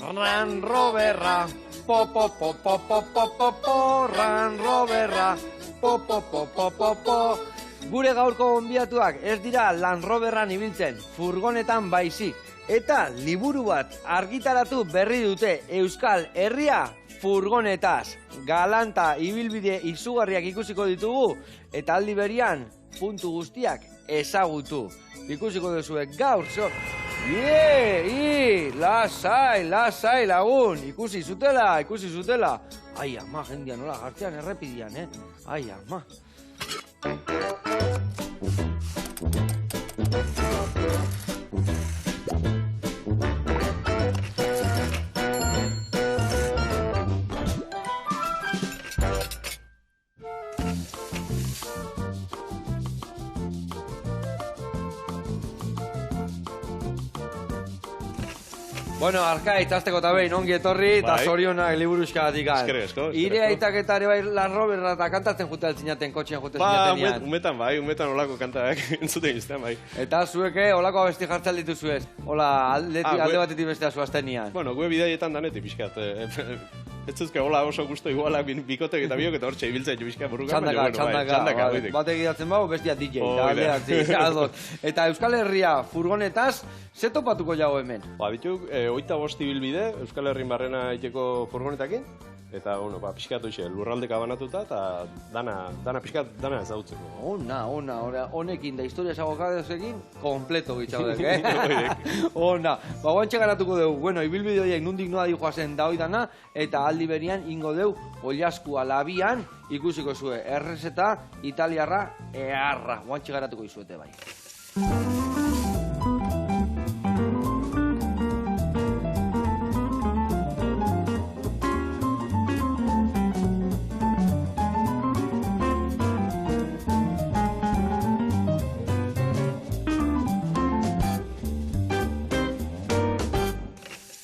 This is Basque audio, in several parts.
Ran Roverra, po po po po po po po po, Ran Roverra, po po po po po po. Gure gaurko gonbidatuak ez dira Land Roverran ibiltzen, furgonetan baizik. Eta liburu bat argitaratu berri dute Euskal Herria furgonetaz. Galanta ibilbide izugarriak ikusiko ditugu eta aldi berian puntu guztiak ezagutu. Ikusiko duzue gaur zo. Lasai lagun, ikusi zutela. Ai ama, jendia nola gartzean errepidian, Ai ama. Bueno, Arkaitz, azteko eta behin, ongi etorri, eta zorionak liburuskagatik. Esko. Ire aitak ere bai Land Roverra eta kantatzen jute altzinaten, kotxean jute zinaten. Umetan olako kantak entzuten iztean, bai. Eta zueke, olako abesti jartzen dituzuez. Hola, alde batetik bestea zuazten nian. Bueno, gue bidaietan danetik pixkat. Ez zuzke, hola oso gusto iguala bikotek eta biok eta hortxe ibiltzen pixka burruka. Txandaka. Batek idatzen bau, bestia DJ. Eta Euskal Herria furgonetaz, ze topatuko jago hemen? Bituk, 25 ibilbide Euskal Herrin barrena iteko furgonetakin. Eta, pixkat hoxe, lurraldeka banatuta eta dana pixkat, dana ezagutzeko. Honekin da historia esagokadezekin, kompleto gitzaudek, Ona, guantxe garatuko dugu, bueno, ibilbide horiek nundik noa dihoazen da hoi dana, eta aldi berian ingo dugu Oilaskua labian ikusiko zue, errezeta, italiarra, earra, guantxe garatuko izuete bai.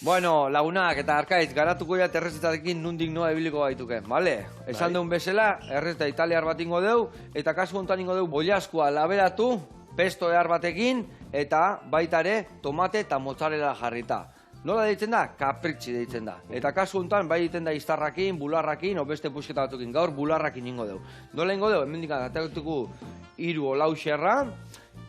Bueno, lagunak eta Arkaitz, garatuko ja errezetarekin nundik noa ebiliko gaituke, bale? Esan deun bezala, errezeta italiar bat ingo deu, eta kasu honetan ingo deu Oilaskua laberatu, pesto ehar batekin, eta baita ere tomate eta mozzarella jarrita. Nola deitzen da? Kapritxi deitzen da. Eta kasu honetan bai egiten da iztarrakin, bularrakin, o beste pusketa batukin, gaur bularrakin ingo deu. Nola ingo deu? Hemendik atatuko 3 o 4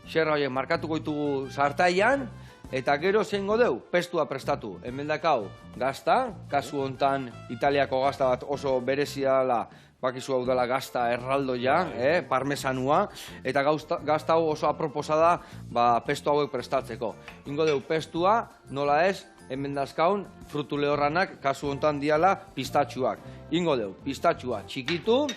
xerra horiek markatuko ditugu sartaian, eta gero zeingo deu, pestua prestatu. Hemen dakau, gazta, kasu hontan Italiako gazta bat oso berezia dela, bakizu hau dela gazta erraldoia, parmesanua, eta gazta hau oso aproposa da pestu hauek prestatzeko. Ingo deu pestua, nola ez, hemen dazkaun, frutu lehorranak, kasu hontan diala, pistatxuak. Ingo deu, pistatxua txikitu,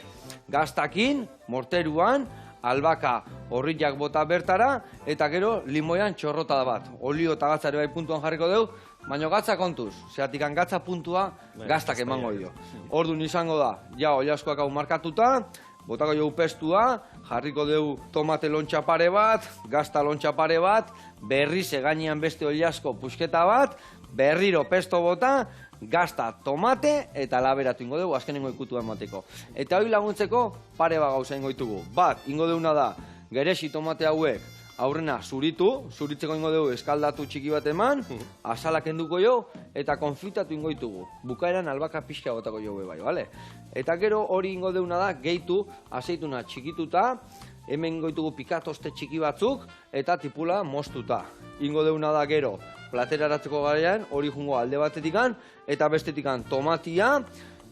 gaztakin, morteruan, albaka horriak bota bertara, eta gero limoian txorrota bat. Olio eta gatza ere bai puntuan jarriko dugu, baina gatza kontuz, zeatik gatza puntua gaztak emango dio. Orduan izango da, ja Oilaskoak hau markatuta, botako dugu pestua, jarriko dugu tomate lontxa pare bat, gazta lontxa pare bat, berriz gainean beste Oilasko pusketa bat, berriro pesto bota, gazta, tomate eta laberatu ingo dugu, azkenengo ikutu emateko. Eta hori laguntzeko pare bat gauza ingo ditugu. Bat, ingo duguna da, geresi tomate hauek aurrena zuritzeko ingo dugu eskaldatu txiki bat eman, azalak enduko jo, eta konfitatu ingo ditugu. Bukaeran albaka pixka botako jo bai, bale? Eta gero hori ingo duguna da, gehitu, azeituna txikituta, hemen ingo ditugu pikatoste txiki batzuk, eta tipula moztuta. Ingo duguna da gero, plateraratzeko garean, hori jungo alde batetikan, eta bestetikan tomatia,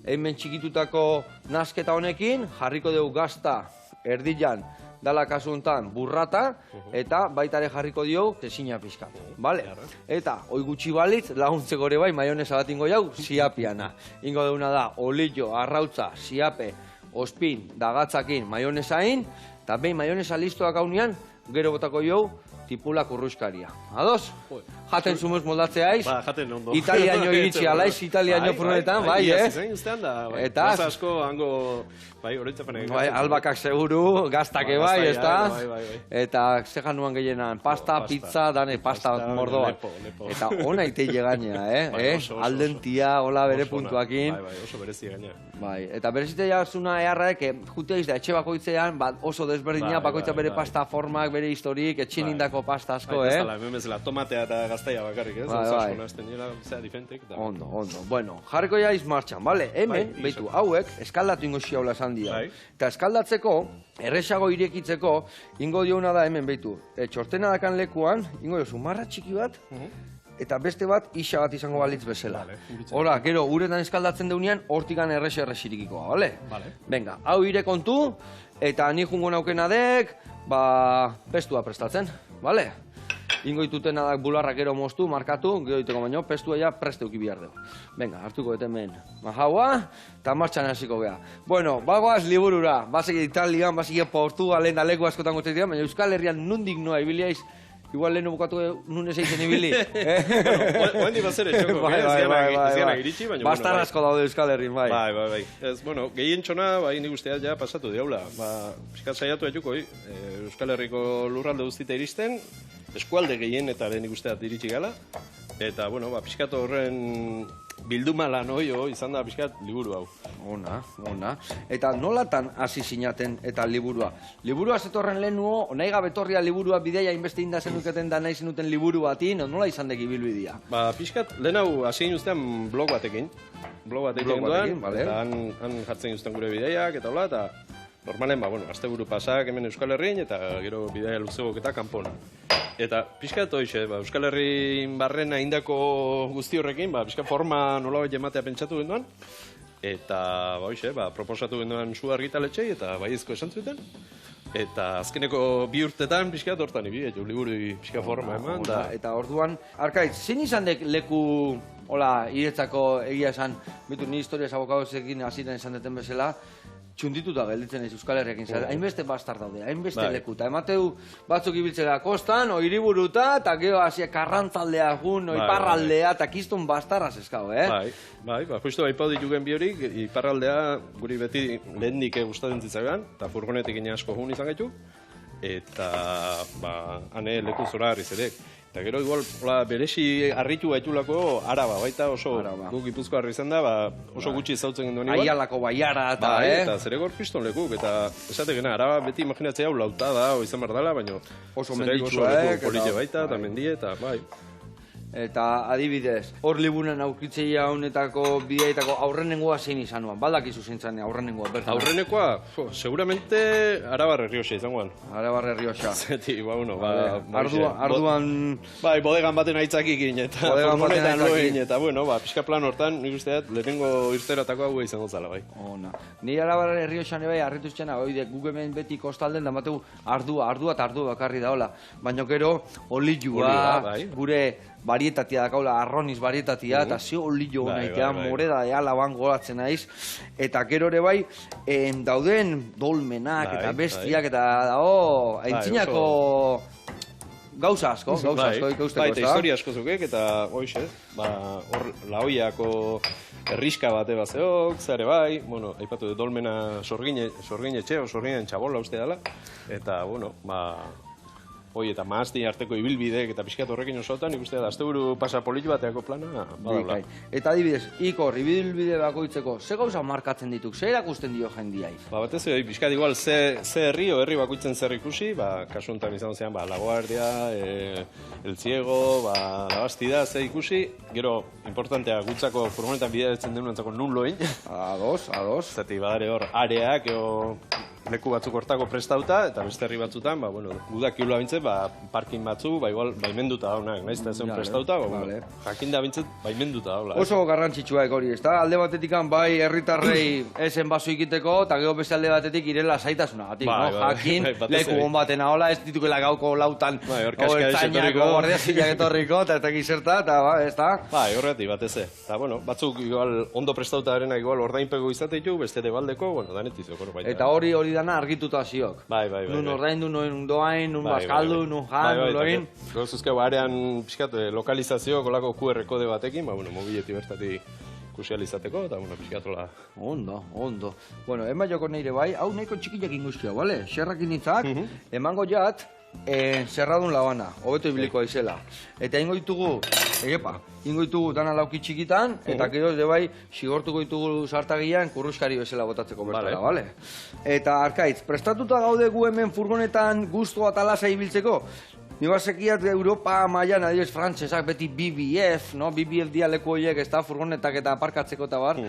hemen txikitutako nasketa honekin, jarriko dugu gazta erdilan, dala kasu honetan burrata, eta baita ere jarriko diogu tesina pixka. Eta, hoi gutxi balitz, laguntzeko ere bai, maionesa bat ingo jau, siapiana. Ingo duguna da, olillo, arrautza, siape, ospin, dagatzakin, maionesain, eta behin maionesa listoak haunean, gero botako jau, tipula kurruskaria. Ados? Jaten sumuz moldatzeaiz. Jaten ondo. Italiaino iritsi alaiz, Italiaino furgonetan, bai, Eta asko hango, oroitzapanek. Albakak seguru, gaztake bai, ezta? Eta zehan nuan gehienan, pasta, pizza, dane, pasta mordoa. Eta ona iteile gainea, aldentia, hola bere puntuakin. Bai, oso berezi gainea. Bai, eta berezite jasuna eharraek, jutea izda, etxe bakoitzean, oso desberdina, bakoitza bere pasta formak, bere historik, etxin indako Italiako pasta asko, Ez dala, hemen bezala, tomatea eta gaztaia bakarrik, ez? Asko nazten dira, zera diferentek. Ondo. Bueno, jarriko jaiz martxan, bale? Hemen, behitu, hauek, eskaldatu ingo xiaula esan dira. Eta eskaldatzeko, erresago irekitzeko, ingo diona da hemen, behitu. Txortena dakan lekuan, ingo diozu, marra txiki bat, eta beste bat isa bat izango balitz bezala. Hora, gero, uretan eskaldatzen deunean, hortikan errexirikikoa, bale? Venga, hau ire kontu, eta ni jungo naukena dek, pestua prestatzen, bale? Ingo ditutena da bularrak gero moztu, markatu, gero diteko baino, pestua ja presteuki bihar dugu. Venga, hartuko dut hemen mahaua, eta martxan hasiko geha. Bueno, bagoaz liburura, basegi Italian, basegi Portugalen, aleku askotan goztetik dira, baina Euskal Herrian nundik noa ibiliaiz, igual lehenu bukatu nun ez eizen ibili. Oendi bazere txoko, ez gana iritsi, baina... Bastar asko daude Euskal Herrin, bai. Bai. Ez, bueno, gehien txona, bai, nik usteat ja pasatu diaula. Piskat saiatu etuko, Euskal Herriko lurralde guztita iristen, eskualde gehien eta nik usteat iritsi gala. Eta, bueno, piskat horren bilduma lan oio izan da piskat liburu hau. Ona. Eta nolatan hasi sinaten eta liburua? Liburua zetorren lehenuo, nahi gabetorria liburua bideia inbeste inda zenuketen da nahi zenuten liburu batin, nola izan deki bilbidia? Piskat, lehen hau hasi ginen blog batekin. Blog batekin duan, eta han jartzen guztien gure bideiak eta hola, eta normalen, asteburu pasak hemen Euskal Herrin, eta gero bideia luzegok eta kanpona. Eta pixkat hoxe, Euskal Herrin barrena indako guzti horrekin, pixkat forma nolabait ematea pentsatu genduan, eta hoxe, proposatu genduan zu argitaletxei, eta baiezko esan zuten. Eta azkeneko 2 urtetan pixkat hortan ibi, liburu pixkat forma eman. Eta orduan, Arkaitz, zin izan dek leku, hola, iretzako egia esan, bitu ni historias abokadozekin hasiten esan deten bezala, txundituta gelditzen ez Euskal Herriakin, hainbeste bastar daude, hainbeste lekuta. Emateu batzuk ibiltzera kostan, oiriburuta, eta gero hasiak karrantzaldea gun, iparraldea, eta kistun bastarraz eskau, justu baipau ditugen bi horik, iparraldea guri beti lehendik gustatzen zitzagan, eta furgonetik asko jun izan gaitu, eta hane leku zora harriz ere. Eta gero igual beresi harritu gaitulako Araba, baita oso guk Gipuzko harri izan da, oso gutxi zautzen genduen igual. Aialako baiara eta, Eta zeregor piston lekuk, eta esate gena, Araba beti imaginatzea hau lauta da, izan behar dela, baina oso menditsua, polite baita, eta mendie, eta bai. Eta adibidez, hor liburuan aurkitzeia honetako bideetako aurrenengoa zein izan nuan, baldakizu zintzen aurrenengoa, bertan. Aurrenekoa, seguramente Arabar Errioxa izan guan. Arabar Errioxa. Zeti, Arduan... Bai, bodegan baten aitzakikin eta furgonetan loin, eta pixka plan hortan, nik usteat, lehenengo irteratako hau izango zala, bai. Ni Arabar Errioxan bai, harritu izena, guk hemen beti kostalden, da mateu ardua eta ardua bakarri da, hola. Baina gero, olioa, gure varietatia dakaula, arroniz varietatia, eta ze olio naitea, moreda ea laban golatzen naiz, eta gero ere bai, dauden dolmenak eta bestiak, eta aintzinako gauza asko ikausteko, eta historia asko zukek, eta hoxe, hor laoiako erriska bate bazeok, zare bai, aipatu dut dolmena sorgin etxe, sorginen txabola uste dela, eta, hoi eta maazti arteko ibilbideek eta pixkat horrekin osotan, ikuste da, asteburu pasa politi bateako plana, badaula. Eta adibidez, ikor, ibilbide bakoitzeko, ze gauza markatzen dituk, ze erakusten dio jendiai? Batez, pixkat igual, ze herri bakoitzen zer ikusi, kasu honetan izan zean, Laguardia, El Ciego, La Bastida, ze ikusi, gero, importantea, gutzako furgonetan bideatzen denunentzako nun loin. Ados. Zati, badare hor, areak, leku batzuk hortako prestauta, eta beste herri batzutan, gudak iula bintzet, parkin batzu, igual, baimenduta daunak, nahiz eta zen prestauta, jakinda bintzet, baimenduta daula. Oso garrantzitsua hori, ez da? Alde batetik bai, herritarrei esen baso ikiteko, eta gero beste alde batetik irela zaitasuna, jakin, leku hon baten ahola, ez ditukela gauko lautan, ertzainako, guardia zilak etorriko, eta ez zerta, eta ez da? Horretik, batez, eta batzuk ondo prestauta arena, ordainpego izateitu, beste debaldeko, danetizok, eta hori dana argituta ziok. Bai. Nun ordaindu, nun doain, nun bazkaldu, nun jan, nun loin. Gozuzkeu, arean pixkat lokalizazio, kolako QR kode batekin, mobileti bertatik kusializateko, eta pixkatola. Ondo. Bueno, ema joko neire bai, hau nahiko txikiak inguzkia, bale? Xerrakin nintzak, emango jat, zerradun labana, hobeto ibiliko aizela. Eta ingo ditugu dana lauki txikitan, eta gero bai, sigortuko ditugu sartagian kurruskari bezala botatzeko bertara, bale? Eta Arkaitz, prestatuta gaude gu hemen furgonetan guztua eta lasa ibiltzeko? Ni basekiat Europa mailan adibidez frantsesak beti BBF, no? BBF dia leku horiek, ez da, furgonetak eta aparkatzeko eta bar.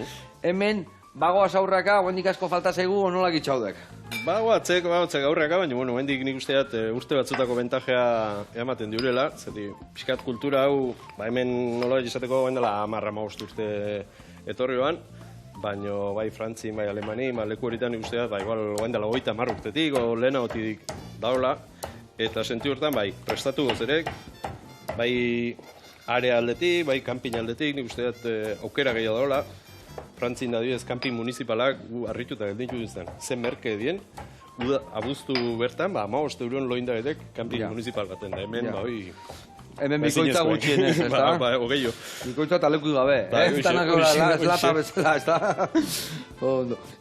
Hemen, bagoaz aurraka, guendik asko falta zaigu, nola gitxaudek? Bagoatzek aurreka, baina, bueno, hendik nik usteat urte batzutako bentajea ematen diurela, zeti, pixkat kultura hau, hemen nola izateko guen dela 10-15 urte etorrioan, baina bai Frantzin, bai Alemani, leku horitan nik usteat, igual guen dela 30 urtetik, o lehenagotik daola, eta senti hortan, bai, prestatu gozerek, bai area aldetik, bai kanpin aldetik, nik usteat aukera gehiago daola, Frantzin da dibez, kanpin municipalak harrituta gelditu duzten. Zen merke dien, abuztu bertan, 15 euron loindagetek kanpin municipal baten da. Hemen, hoi... Hemen bikoitza gutxien ez da? Ogeio. Bikoitza eta leku gabe, Estanak lata bezala, ez da?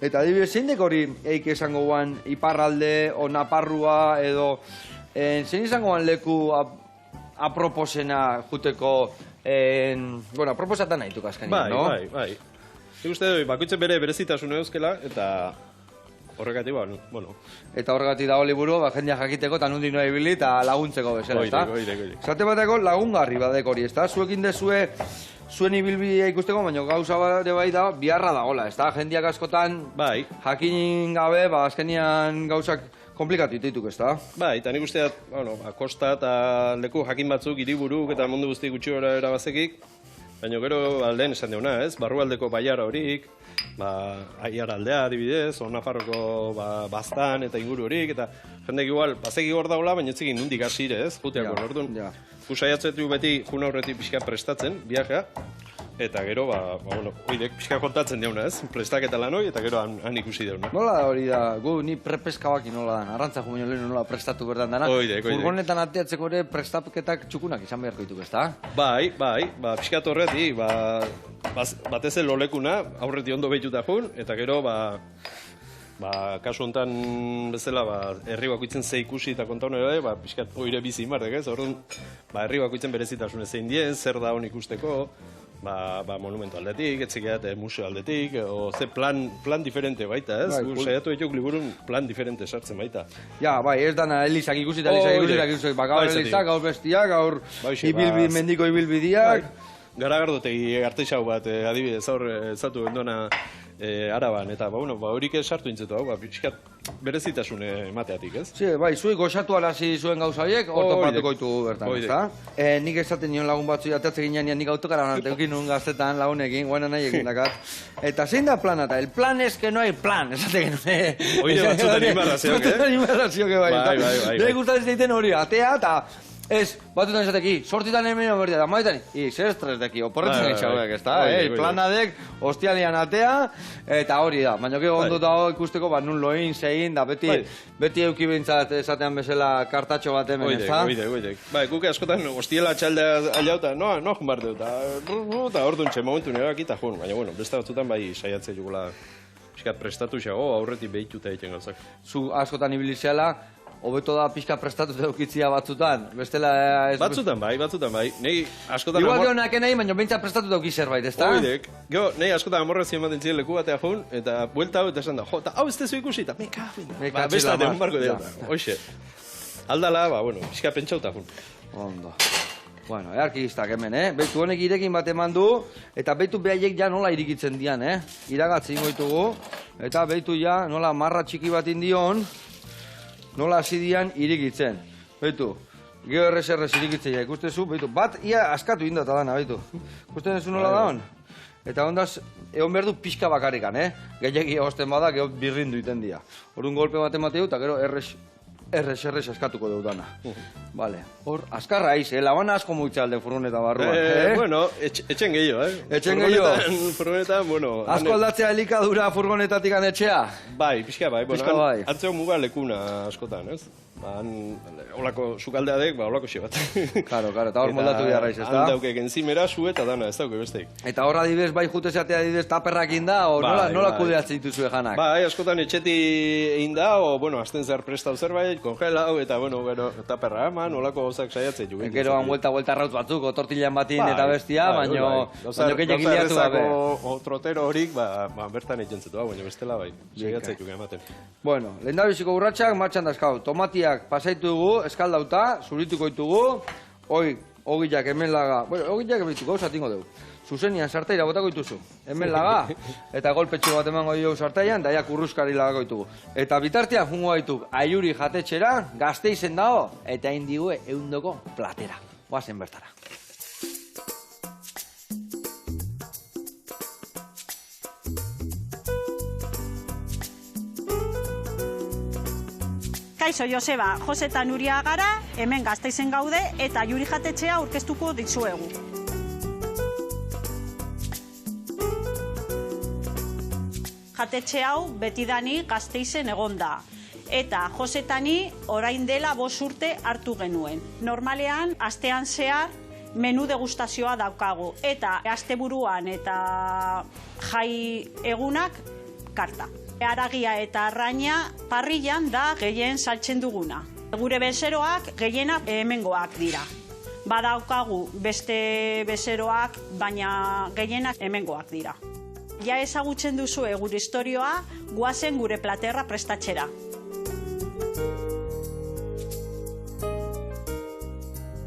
Eta adibidez, zein dek hori eik esango guan iparralde, o naparrua, edo... Zein izango guan leku aproposena juteko... Bueno, aproposatan nahi tuk azkenean, no? Bai. Nik uste dut, bakoitzen bere berezitasun euskela, eta horregatik, bueno. Eta horregatik dago liburu, jendeak jakiteko eta nundik noa ibili eta laguntzeko bezala, ez da? Oidek. Zate bateko lagungarri badek hori, ez da? Zuekin dezue, zuen ibilbidea ikusteko, baina gauza bat bai da, biharra dagoela, ez da? Jendeak askotan, jakin gabe, azkenean gauzak komplikatu dituk, ez da? Bai, eta nik usteat, kosta eta leku jakin batzuk, hiriburuk eta mundu guzti gutxi gora erabazekik, baina gero aldean esan deuna, ez? Barrualdeko baiara horik, aiar aldea adibidez, o Nafarroko baztan eta inguru horik, eta jendek igual, bazeki hor daula, baina etzekin nundik hasire, ez? Juteako, orduan. Saiatzetu beti jun aurretik pixka prestatzen, viajea, eta gero, oidek pixka kontatzen deuna, ez? Prestaketa lan hori, eta gero han ikusi deuna. Nola hori da, gu ni prepeska baki nola dan, arrantzako baino lehenu nola prestatu berdan dana. Oidek. Furgonetan ateatzeko ere prestaketak txukunak izan beharko dituk, ez da? Bai, pixkat horretik, batez lolekuna, aurreti ondo behituta jun, eta gero, kasu honetan bezala, herri bakoitzen ze ikusi eta konta honera, pixkat oire bizi inbartek, ez? Orduan, herri bakoitzen berezitasune zein dien, zer da hon ikusteko, monumentu aldetik, etzekeat museo aldetik, o ze plan diferente baita, ez? Saiatu etuk liburun plan diferente sartzen baita. Ja, bai, ez dana elizak ikusi eta gaur elizak, gaur bestiak, gaur mendiko ibilbidiak. Garagardotegi arteixau bat, adibidez, aur zatu endona Araban, eta horik sartu intzetu hau, pixkat berezitasune emateatik, ez? Bai, zuek goxatu alazi zuen gauza horiek, ortopatuko ditugu bertan, ez da? Nik esaten nion lagun batzu jatatze ginean, nik autokara nanteukin nun gaztetan lagunekin, guena nahi egin dakat. Eta zein da plana, eta el plan es que no hay plan, esate genuen. Oire batzuten inbarrazioak, Batzutan inbarrazioak, bai. Nire gustatzen egiten hori, atea, eta... Ez, batutan esateki, sortitan hemen obertia, da maetan, zer estres deki, oporretzen egitxauek, ez da? Planadek, hostialian atea, eta hori da. Baina gero ondo dago ikusteko, nun loin, zein, da beti euki bintzat esatean bezala kartatxo bat hemen, ez da? Oidek. Guke askotan, hostiela txaldea aliauta, noa jun behar dut, eta hor duntxe momentu nire akita jun, baina, beste batzutan bai saiatzea jugula, pixkat prestatu xago, aurretik behituta egiten gauzak. Zu askotan ibilizeala, hobeto da pixka prestatu eukitzia batzutan, bestela ez... Batzutan bai, nahi askotan... Igual gero nake nahi, baina behintzat prestatu euki zerbait, ez da? Oidek, gero nahi askotan amorrezien ematen ziren leku batea jun, eta buelta hau eta esan da, eta hau ez tezu ikusi, eta meka, besta deun barko dira, hoxe. Aldala, pixka pentsauta jun. Ondo. Bueno, earkistak hemen, Beitu honek irekin bat eman du, eta beitu behaiek ja nola irikitzen dian, Iragatzi ingoitugu, eta beitu ja nola marra txiki bat indion, nola hasi dian irikitzen. Beitu, geho errez irikitzea ikustezu, beitu, bat ia askatu indata dana, beitu. Ikusten duzu nola da hon? Eta ondaz, egon behar du pixka bakarrikan, Gehiagi egosten bada, geho birrindu iten dia. Horun golpe bat emateu, eta gero errez askatuko dugu dana. Vale, hor, askarra aiz, labana asko muitza alden furgoneta barruan, etxen gehiago, Etxen gehiago. Furgonetan, asko aldatzea elikadura furgonetatik etxea? Bai, pixka bai, antzeo muga lekuna askotan, ez? Olako sukaldeadek, olako xe bat. Karo, eta hor moldatu biarraiz, ez da? Handaukek enzimera, su eta dana, ez dauke besteik. Eta horra adibidez, bai jutezatea adibidez taperrak inda, o nola kudeatzen dituzu janak? Bai, askotan etxeti egin da, o, azten zer prestau zerbait, kongelau, eta, taperra eman, olako gauzak saiatzen jugu. Gero han vuelta raut batzuk, o tortillan batin eta bestia, baino keiek iliatu gabe. O trotero horik, bertan egin zetu, baina bestela bai, saiatzen jugu ematen. Bueno, lehendabiziko urratxak, martxan dazkau, tomatia bitartiak pasaitu dugu, eskaldauta, zurituko ditugu, ogiak hemen laga, bueno, ogiak ebituko, gauza tingo dugu. Zuzenian sartaira botako dituzu, hemen laga, eta golpetxo bat emango dugu sartaian, daia kurruskari lagako ditugu. Eta bitartiak jungo gaituk Aiuri jatetxera, Gasteizen dago, eta indigue eundoko platera. Oazen bertara. Kaixo, Joseba, Jose eta Nuria gara, hemen Gasteizen gaude eta Aiuri jatetxea aurkeztuko dizuegu. Jatetxe hau betidani Gasteizen egonda. Eta Jose eta ni orain dela 5 urte hartu genuen. Normalean, astean zehar menu degustazioa daukagu. Eta asteburuan eta jai egunak karta. Haragia eta arraina parrillan da gehien saltzen duguna. Gure bezeroak gehienak hemengoak dira. Badaukagu beste bezeroak, baina gehienak hemengoak dira. Ja ezagutzen duzu gure istorioa, guazen gure platerra prestatxera.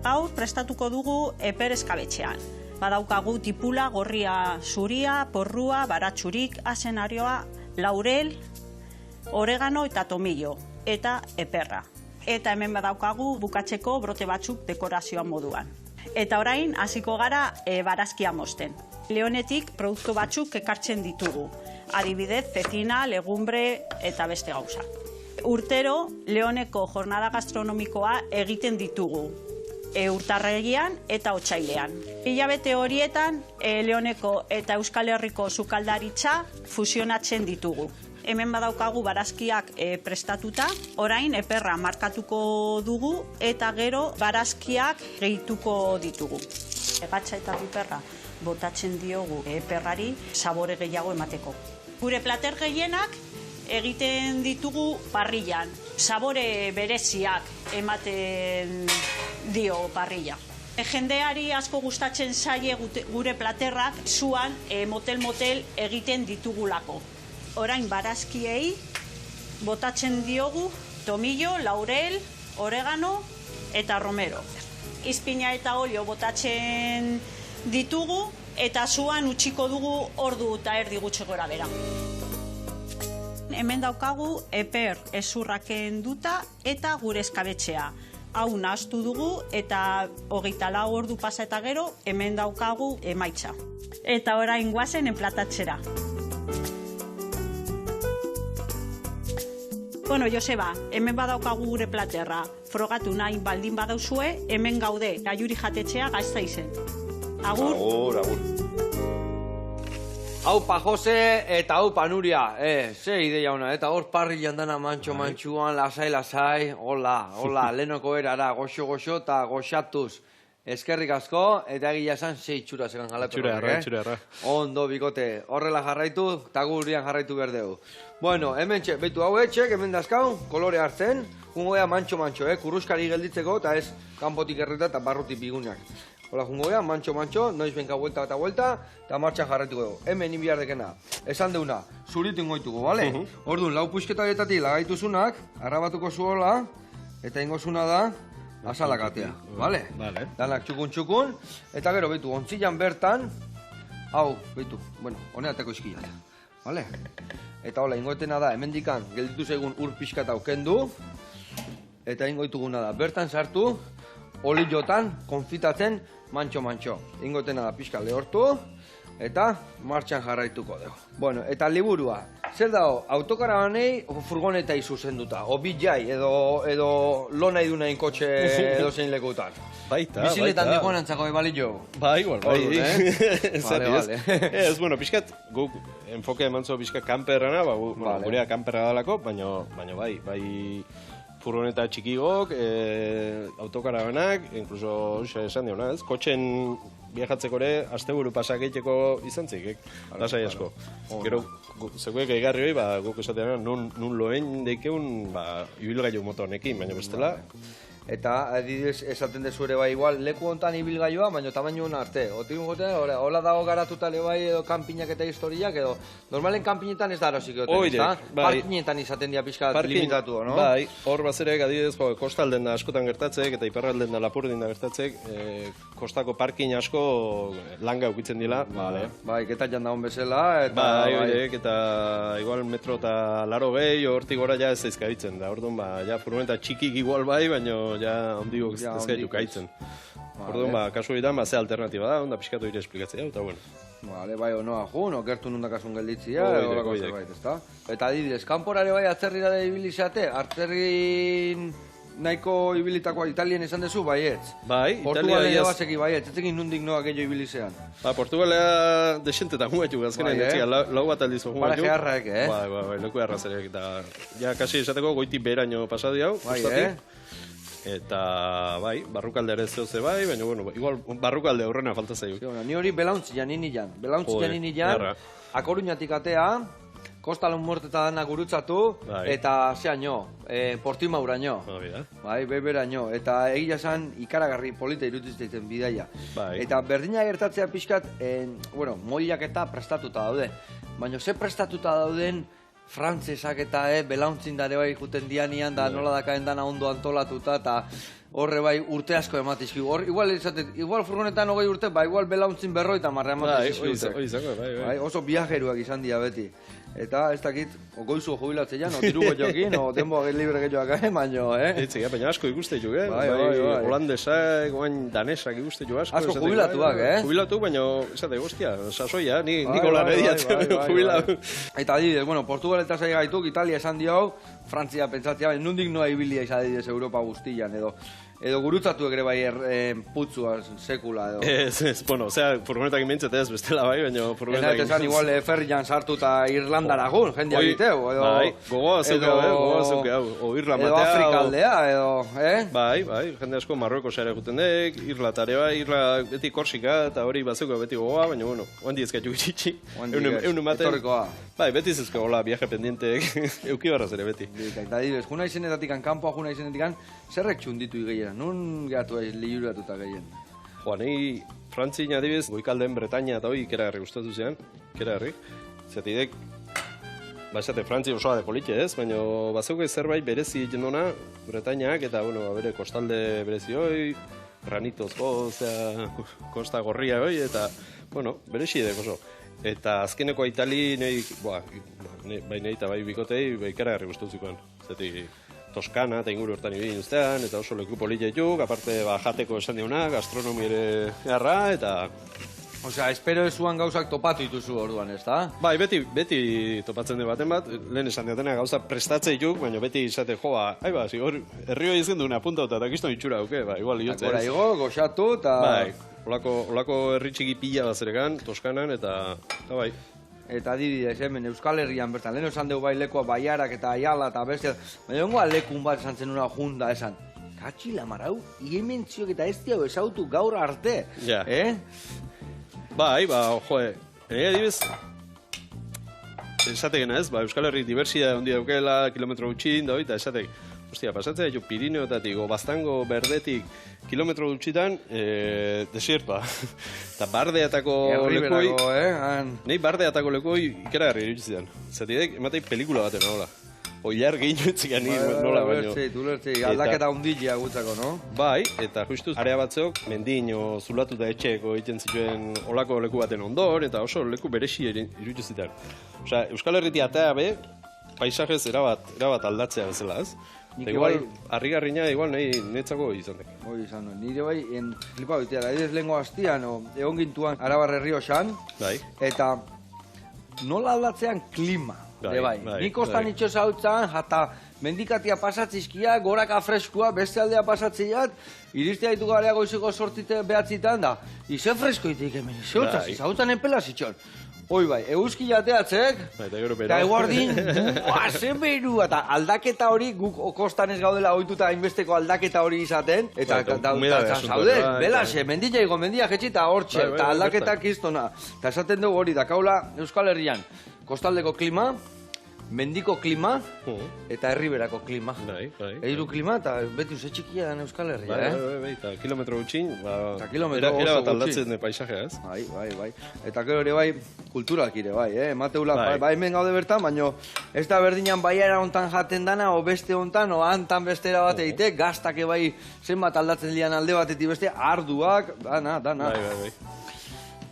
Gaur prestatuko dugu eper eskabetxean. Badaukagu tipula, gorria zuria, porrua, baratxurik, azenarioa, laurel, oregano eta tomillo, eta eperra. Eta hemen badaukagu bukatzeko brote batzuk dekorazioa moduan. Eta orain hasiko gara barazkia mozten. Leonetik produktu batzuk ekartzen ditugu. Adibidez, cecina, legumbre eta beste gauza. Urtero, Leoneko jornada gastronomikoa egiten ditugu. Urtarrilean eta otsailean. Hilabete horietan, Leoneko eta Euskal Herriko sukaldaritza fusionatzen ditugu. Hemen badaukagu barazkiak prestatuta, orain eperra markatuko dugu eta gero barazkiak gehituko ditugu. Gatza eta piperra botatzen diogu eperrari sabore gehiago emateko. Gure plater gehienak egiten ditugu parrillan. Sabore bereziak ematen dio parrilla. Jendeari asko gustatzen zaie gure platerrak zuan motel-motel egiten ditugulako. Orain barazkiei botatzen diogu tomillo, laurel, oregano eta romero. Izpina eta olio botatzen ditugu eta zuan utziko dugu ordu eta erdi gutxi gora bera. Hemen daukagu eper ezurraken duta eta gure eskabetxea. Hau nahaztu dugu eta 24 ordu pasa eta gero hemen daukagu emaitza. Eta orain guazen enplatatxera. Bueno, Joseba, hemen badaukagu gure platerra. Frogatu nahi baldin badauzue, hemen gaude Aiuri jatetxea Gasteizen. Agur. Agur. Aupa Jose eta aupa Nuria, ze ideia ona, eta hor parrillan dana mantxo-mantxuan, lasai, hola, lehenoko erara, goxo eta goxatuz. Eskerrik asko, eta egia esan, ze itxura zekan jalatu. Itxura. Ondo, bikote, horrela jarraitu, eta gurian jarraitu berdeu. Bueno, hemen betu hau etxek, hemen dazkau, kolore hartzen, jungoea mantxo, kurruskari gelditzeko, eta ez kanpotik erreta eta barrutik bigunak. Hola, jungoea, mantxo, noiz benka vuelta eta martxan jarraituko dugu. Hemen inbiar dekena, esan deuna, zuritu ingoituko, bale? Orduan, lau pusketaetatik lagaituzunak, arrabatuko zuola, eta ingozuna da, asalakatea, bale? Danak txukun, eta gero, behitu, ontzilan bertan, hau, behitu, bueno, honeateko izkiak, bale? Eta hola, ingoetena da, hemendikan, gelditu zegun ur pixkat aukendu, eta ingoituguna da, bertan sartu, oliotan, konfitatzen, mantxo. Ingotena da pixka lehortu, eta martxan jarraituko dugu. Bueno, eta liburua, zer dago, autokarabanei furgoneta zuzenduta, o bijai, edo lo nahi du nahi kotxe edo zein lekutan. Baita. Biziletan dikoan antzako ebali jo. Ba, igual, bai. Vale. Ez, bueno, pixkat, guk enfoke emantzo pixkat kamperrana, gurea kamperra dalako, baina bai, furgoneta txikigok, autokarabanak, inkluso esan diona, ez? Kotxen viajatzeko ere, asteburu pasak egiteko izan zik, lasai asko. Gero, zekuek egarri hori, guk esatean, nun loen deikeun, ibilgailu moto honekin, baina bestela, Eta adibidez esaten dezu ere bai igual leku hontan ibilgailua, baina tamainu hona arte. Otik gote, hola dago garatuta ere bai edo kanpinak eta historiak edo normalen kanpinetan ez da erosik egoten, ezta? Parkinetan izaten dira pixka limitatu, no? Bai, hor bazerek adibidez kostalden da askotan gertatzek eta iparralden da Lapurdin da gertatzek, kostako parkin asko langa ukitzen dila. Bai, ketan dagoen bezala eta bai, eta igual metro eta 80 hortik gora ja ez zaizkabitzen da. Orduan ja furgoneta txikik igual bai, baina ja ondiok ez gaitu kaitzen. Orduan, kasualitan, ze alternatiba da, onda pixkatu ire esplikatzea, eta bueno. Bai, onoa jun, okertu nundakasun gelditzia, horako zerbait, ezta? Eta adibidez, kanporare bai atzerrira da ibilizate, atzerrin nahiko ibilitakoa Italien esan dezu, baietz. Bai, Portugalen ebazeki baietz, etzekin nundik noa gehiago ibilizean. Portugalea desente eta jungatuk, azkenean etxia, lau bat aldizu jungatuk. Para geharrak, Bai, leku erraz ere, eta ja, kasi esateko goiti beheraino pasadi hau, kostatik. Eta, bai, barrukalde ere zehose bai, baina, bueno, igual barrukalde aurrena falta zaio. Ni hori belauntzi janini jan, Akoruñatik atea, Kostalon muerteta dana gurutzatu, eta zeaino, Portimauraino, bai, beberaino, eta egia esan ikaragarri polita irutizteiten bidaia. Eta berdina gertatzea pixkat, bueno, moilak eta prestatuta daude, baina ze prestatuta dauden frantzesak eta belauntzin dare bai juten dianian, da nola dakaen dana ondo antolatuta, eta horre bai urte asko ematizkigu. Hor, igual furgonetan 20 urte, igual belauntzin 50 marra ematizkigu. Oso viajeruak izan dira beti. Eta ez dakit, goizu jubilatzean, o tirugo jokin, o denboa libre gehiagoak, baino, Etxe, baina asko ikuste jo, holandesak, danesak ikuste jo asko. Asko jubilatuak, Jubilatu, baina, esate, hostia, sasoia, Nikola Rediatzen jubilatu. Eta adibidez, bueno, Portugal eta zai gaituk, Italia esan dio, Frantzia pentsatzea, nundik noa ibilia izadidez Europa guztian, edo gurutzatu egre bai putzua sekula edo. Ez, bueno, osea, furgonetak imentzet ez bestela bai, baina furgonetak imentzet. Eta igual ferrian sartu eta Irlandara gun, jendea egiteu, edo... Bai, gogoa zuke hau, o Irlanda edo Afrikaldea, edo, Bai, jende asko Marrueko ere guten dek, Irlatare bai, beti Korsika, eta hori bazuko beti gogoa, baina, bueno, oandi ezkatu gitxi. Eunu maten. Bai, beti ezko gola, viaje pendienteek, euki barraz ere beti. Eta dibes, juna izenetatik kanpoa, juna izenetik zerrek txunditu igeiera, nun gehatu liuratuta gehien? Nahi Frantzin adibez, goikalden Bretaña eta hoi ikeragarri gustatu zean, ikeragarri. Zatidek, esate, Frantzi osoa de politxe ez, baina bazeuke zerbait berezi jendona Bretañak eta, bueno, bere kostalde berezi hoi, granitozko, osea, kosta gorria hoi, eta, bueno, berezi edek oso. Eta azkeneko Itali, bai nahi eta bai bikotei, ikeragarri gustatu zikoan. Zati, Toskana eta inguru hortan ibili ustean, eta oso leku politxetuk, aparte jateko esan diuna, gastronomi ere garra, eta... Osea, espero ezuan gauzak topatu dituzu orduan, ez da? Bai, beti topatzen den baten bat, lehen esan diatena gauza prestatze dituk, baina beti izate joa, hor, herrio izan duna apuntauta, eta kiston itxura duke, igual iotzen. Gora igo, goxatu, eta... Bai, olako herritxiki pila bazerekan, Toskanan, eta bai. Eta adibidez, hemen Euskal Herrian bertan, lehen esan dugu bai lekoa Baiarak eta Aiala eta beste, baina ongoa lekun bat esan zenuna junda esan. Katxila marau, iementziok eta ez diago esautu gaur arte, Bai, joe, adibidez, esategena ez, Euskal Herri diversia ondi daukela, kilometro gutxin, eta esatek, hostia, pasatzea jo Pirineotatik, o Baztango berdetik, kilometro gutxitan, desiertoa. Eta bardeatako lekoi... Nei bardeatako lekoi ikeragarri iruditzen. Zatidek, ematei pelikula baten, nola. Oilar gehiagoetzean nola baino. Ulertzei, aldaketa ondilea gutzako, no? Bai, eta justuz, area batzuk, mendino, zulatuta etxeko egiten zituen olako leku baten ondor, eta oso leku beresi iruditzen. Osea, Euskal Herriti atea be, paisajez erabat aldatzea bezala, ez? Eta igual, harrigarrina, igual nahi netzako izan dek. Hoi izan duen, nire bai, flipa bitea, adibidez lehenko hastian, egon gintuan Arabar Herrioxan, eta nola aldatzean klima, bai. Nik ostan itxo zautzen, jata mendikatia pasatzizkia, goraka freskua, beste aldea pasatziat, iristea ditu garea goizeko sortite behatzitan da, ize fresko itik hemen, zautzen, zautzen enpela zitxon. Hoi bai, euski jateatzek, eta eguardin, zen beru, eta aldaketa hori, guk kostan ez gaudela ohituta hainbesteko aldaketa hori izaten, eta zaude, belase, mendia jetxi eta hortxe, eta aldaketak iztona. Eta esaten dugu hori, dakaula Euskal Herrian, kostaldeko klima, mendiko klima eta herriberako klima. Bai. Hiru klima eta beti oso txikia den Euskal Herria, Bai, eta kilometro gutxin, erabat aldatzen paisajea, ez? Bai. Eta gero ere bai, kulturak ere bai, emateula, bai hemen gaude bertan, baina ez da berdinan baiara hontan jaten dana, o beste hontan, o hantan bestera bat egite, gaztak bai zenbat aldatzen lian alde batetik beste, arduak, dana.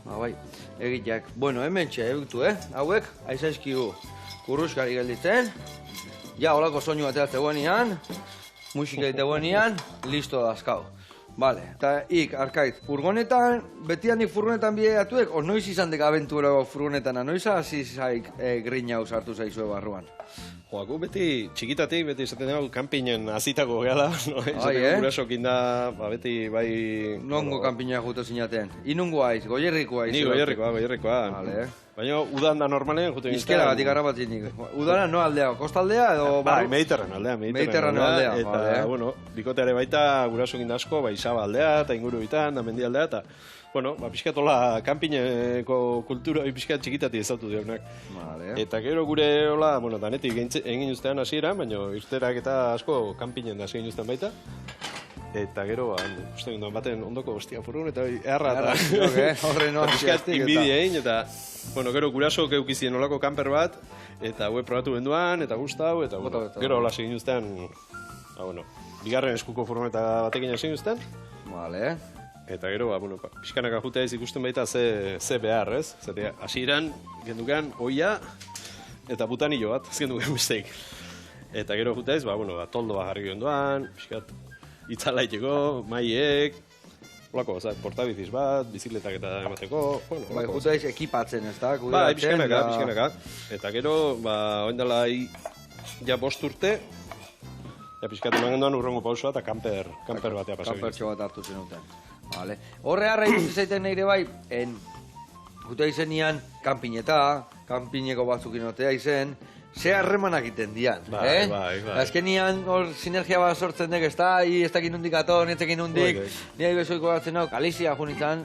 Bai, egiteak. Bueno, hemen txe, hauek, aizaizkigu kurruskari gelditzen, ja, holako soinu batea zegoenian, musika zegoenian, listo dazkau. Vale, eta Arkaiz, furgonetan, betianik furgonetan bideatuek, o noiz izan dek abenturako furgonetan, noiz hasi zaik grina sartu zaizue barruan? Joaku beti, txikitatik, beti esaten dago, kanpinen azitako gehala, gurasokin da, beti, bai... Nongo kanpina juto zinaten? Inungo aiz, goierrikoa aiz? Ni goierrikoa. Vale. Baina udan da normalen, juten gizten... Izkera batik garrabatzinik. Udana no aldea, kostaldea edo... Bai, Mediterrano aldea. Eta, bueno, bikoteare baita gurasokin asko, bai, Saba aldea, eta inguru bitan, da mendi aldea, eta... Bueno, pixkatola kanpineko kultura pixkat txikitatik ezautu dionak. Eta gero gure, bueno, danetik egin ustean hasieran, baina irterak eta asko kanpinen hasi egin ustean baita. Eta gero, uste ginduan baten ondoko, ostia, furgun, eta erra eta... Horre noa pixkat inbidia egin, eta... Bueno, gero guraso keukizien olako kanper bat, eta hue probatu benduan, eta gustau, eta gero hola egin ustean... Bueno, bigarren eskuko furgoneta batekin hasi egin ustean. Vale. Eta gero, bueno, pixkanaka jutea ez ikusten baita ze behar, ez? Zate, hasieran gendukan oia eta butanillo bat, ez gendukan besteik. Eta gero jutea ez, bueno, toldoa jarri genduan, pixkat itzalaiteko, maiek, holako, portabiziz bat, bizikletak eta emateko, bueno, bai, jutea ez ekipatzen, ez da? Bai, pixkanaka. Eta gero, oindala ja 5 urte, ja pixkat eman genduan urrengo pausua eta kamper batea pasau. Kampertxo bat hartu zenuten. Vale. Horre harra ikusi zaiten nire bai, jutea izen nian kanpineko batzuk inotea izen, ze harremanak iten dian. Bai. Azken nian hor sinergia bat sortzen dek, ez da, ez dakin nundik ato, netzekin nundik, nire bezoiko batzen hau, Galizia junitzen,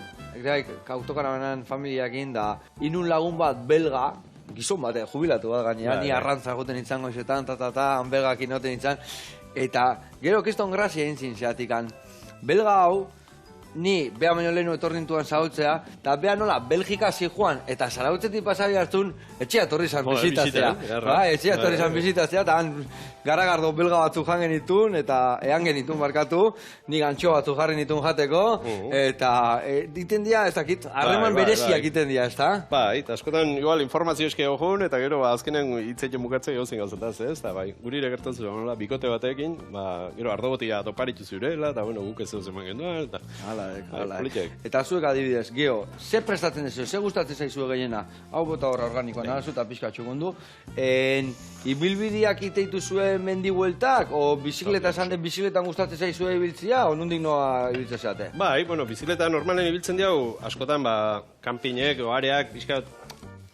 autokarabanan familiakin da, inun lagun bat belga, gizon bat, jubilatu bat gainean, ni arrantza juten nintzen goizetan, han belgak inoten nintzen, eta gero kiston grazia entzin zeatikan, belga hau, ni beha baino lehenu etorrintuan zautzea, eta beha nola Belgika zijoan, eta zarautzetik pasabi hartzun, etxea torri zan bizitatzea. Etxea torri zan bizitatzea, eta han garagardo belga batzuk jan genitun, eta ean genitun barkatu, ni gantxo batzuk jarri nitun jateko, eta diten dia, ez dakit, harreman bereziak iten dia, ez da? Bai, eta askotan, igual, informazio eski egon, eta gero, azkenen hitzeiten bukatzea gauzen gauzataz, ez? Eta bai, guri ere gertatzen zuen, bikote batekin, gero ardobotia toparitu zurela, eta bueno, guk ez duz eman genduan, eta... Eta zuek adibidez, geho, ze prestatzen dezu, ze gustatzen zaizue gehiena, hau bota horra organikoa, narazu eta pixka txukundu, ibilbideak iteitu zuen mendi bueltak, o bizikleta esan den bizikletan gustatzen zaizue ibiltzia, o nondik noa ibiltzen zeate? Bai, bueno, bizikleta normalen ibiltzen diau, askotan, kanpinek, areak, pixka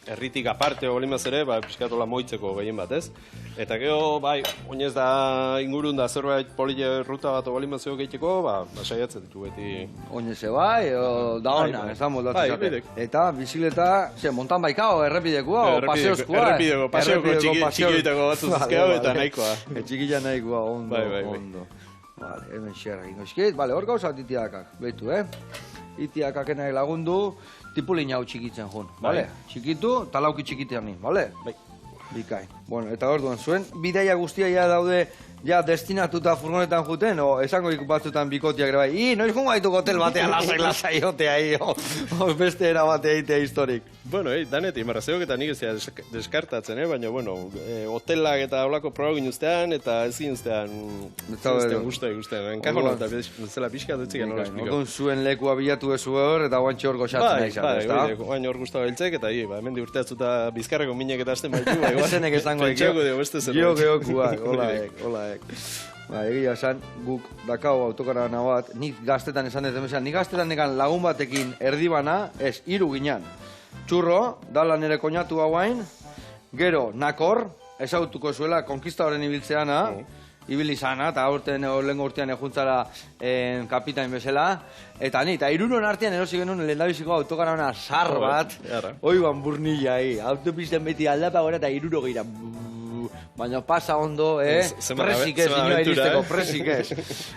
erritik aparte olimaz ere, pixkatola moitzeko gehien bat, ez? Eta gero, bai, oinez da ingurun da zerbait polile ruta bat olimazio gehieteko, saiatzen ditu beti... Oineze bai, da hona, esan moldatzen zate. Eta bizikleta, montan baikao, errepidekua, o paseozkoa? Errepideko, paseoko txikitako batzuz ezkeo eta nahikoa. Txikila nahikoa, ondo. Vale, hemen xerra ingo eskit, vale, hor gauzat itiakak, behitu, Itiakakenak lagundu, tipulin hau txikitzen jun, vale? Txikitu, talauki txikitean ni, vale? Bikai. Bueno, eta hor duen zuen, bidaia guztia ja daude, ja destinatuta furgonetan juten, o esango batzutan bikotiak ere bai, noiz jungo haitu hotel batea lasai jotea, o beste era batea itea historik. Bueno, danetik, marrazeok eta nik ez deskartatzen, baina, bueno, hotelak eta holako probagin ustean, eta ez gin ustean guztean, enkajon eta zela pixka dutzik gano espliko. Odun zuen lekua bilatu ezu hor, eta guantxe hor goxatzen nahi zan, ez da? Bai, guain hor guztau beltzek, eta hemendi urteatzuta bizkarreko minek eta azten baitu, ezenek esango geokuak, holaek. Egia esan, guk dakau autokarana bat, nik gaztetan esan dut emezan, nik gaztetan nekan lagun batekin erdibana, ez, 3 ginean. Txurro, dala nire koñatu hauain, gero, nakor, ezautuko zuela, konkista horren ibiltzeana, ibilizana, eta lehenko urtean ejuntzara kapitain bezala, eta ni, eta iruron artean erosi genuen lehendabiziko autokarana sar bat, oiban burnilla, autopisten beti aldapa gora eta iruro gira, baina pasa ondo, presik ez, inoa aventura, iristeko, presik ez.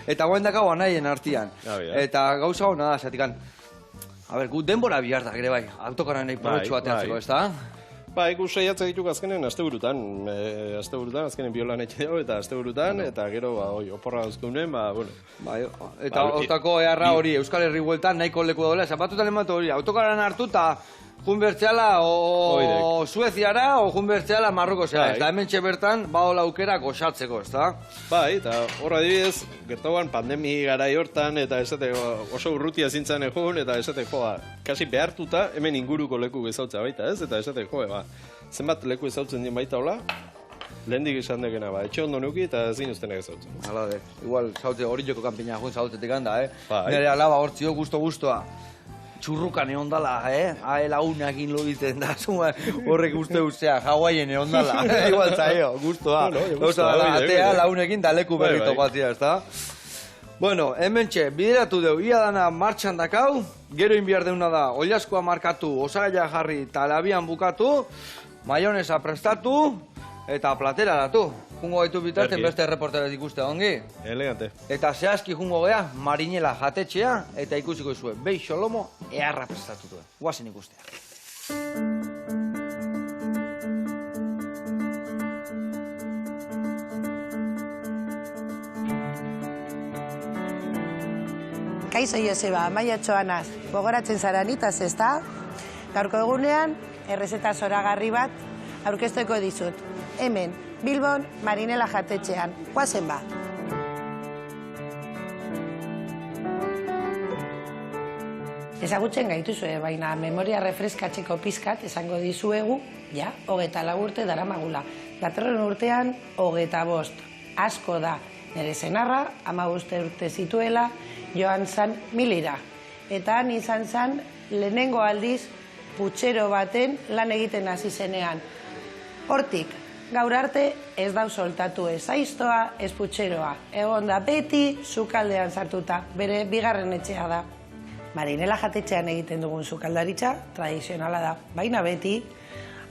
Eta guen dakau anaien artian. Eta gauza hona da, zatikan, a ber, gu denbora bihar da, gire bai, autokaran nahi probetxu ateatzeko, ez da? Ba, iku saiatzen dituk azkenen asteburutan, azkenen biolan etxe dago eta asteburutan, eta gero, oporra dauzkeunen, bueno. Eta hortako eharra hori, Euskal Herri bueltan nahiko leku dagoela, zapatutan ematu hori, autokaran hartu eta jun bertzeala o Sueziara o jun bertzeala Marrokosera, eta hemen bertan badola aukera goxatzeko, ez da? Bai, eta horra adibidez, gertauan pandemi garai hortan, eta oso urrutia zintzen egun, eta esate joa, kasi behartuta hemen inguruko leku ezautza baita, ez? Eta esate joa, zenbat leku ezautzen dien baita hola, lehendik izan degena, etxe ondo nuki eta ezin ustenek ezautzen. Hala de, igual zaute hori joko kanpina jun zautetik handa, nire alaba hortzio gusto-gustoa. Txurrukan egon dala, launak inlo biten da, horrek uste ustea, Hawaien egon dala, igual zaio, guztua. Gauza dala, atea launekin daleku berrito batzia, ez da? Bueno, hemen bideratu deu, ia dana martxan dakau, gero inbiar deuna da, oliaskoa markatu, osagaia jarri eta labian bukatu, maionesa prestatu, eta platera datu. Jungo gaitu bitarten beste reporterat ikuste ongi. Elegante. Eta zehazki jungo gea, marinela jatetxea, eta ikusiko izue, behi xolomo eharra prestatutu. Guazen ikustea. Kaixo Joseba, Amaia Txoanaz, gogoratzen zara nitaz, ezta? Gaurko egunean, errezeta zoragarri bat aurkezteko dizut. Hemen, Bilbon, Marinela jatetxean. Guazen ba. Ezagutzen gaituzue, baina memoria refreskatzeko pizkat esango dizuegu, 24 urte daramagula. Datorren urtean, 25. Asko da. Nere senarra, 15 urte zituela, joan zan Milira. Eta han izan zan, lehenengo aldiz, putxero baten lan egiten hasi zenean. Hortik, gaur arte ez dau soltatu ez aiztoa, ez putxeroa. Egon da beti, sukaldean sartuta, bere bigarren etxea da. Marinela jatetxean egiten dugun sukaldaritza, tradizionala da. Baina beti,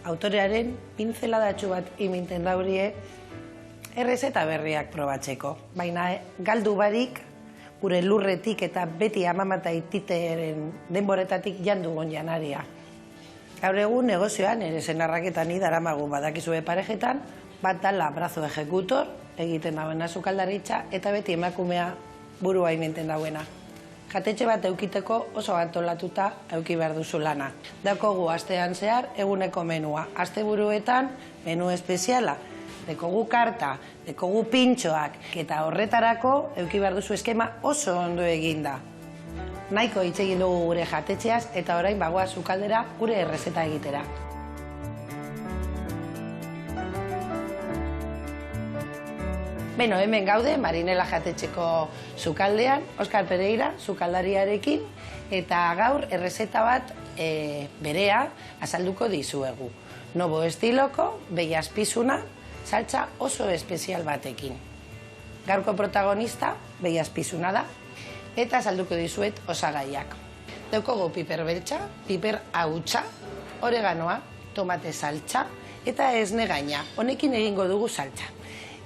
autorearen pintzeladatxu bat iminten daurie, errezeta berriak probatzeko. Baina galdu barik, gure lurretik eta beti amamata ititeren denboretatik jandugon janaria. Gaur egun negozioan, ere senarraketan daramagun badakizue parejetan, bat dala brazo ejekutor, egiten dauena sukaldaritza, eta beti emakumea burua imenten dauena. Jatetxe bat eukiteko oso antolatuta euki behar duzu lana. Daukogu astean zehar eguneko menua. Asteburuetan menu espeziala. Dekogu karta, dekogu pintxoak, eta horretarako euki behar duzu eskema oso ondo eginda. Nahiko hitz egin dugu gure jatetxeaz, eta orain bagoa sukaldera gure errezeta egitera. Beno, hemen gaude, Marinela jatetxeko sukaldean, Oskar Pereira sukaldariarekin, eta gaur errezeta bat berea azalduko dizuegu. Nobo estiloko, behi azpizuna, saltza oso espezial batekin. Gaurko protagonista, behi azpizuna da, eta azalduko dizuet osagaiak. Daukogu piper beltza, piper hautsa, oreganoa, tomate saltza, eta esne gaina. Honekin egingo dugu saltza.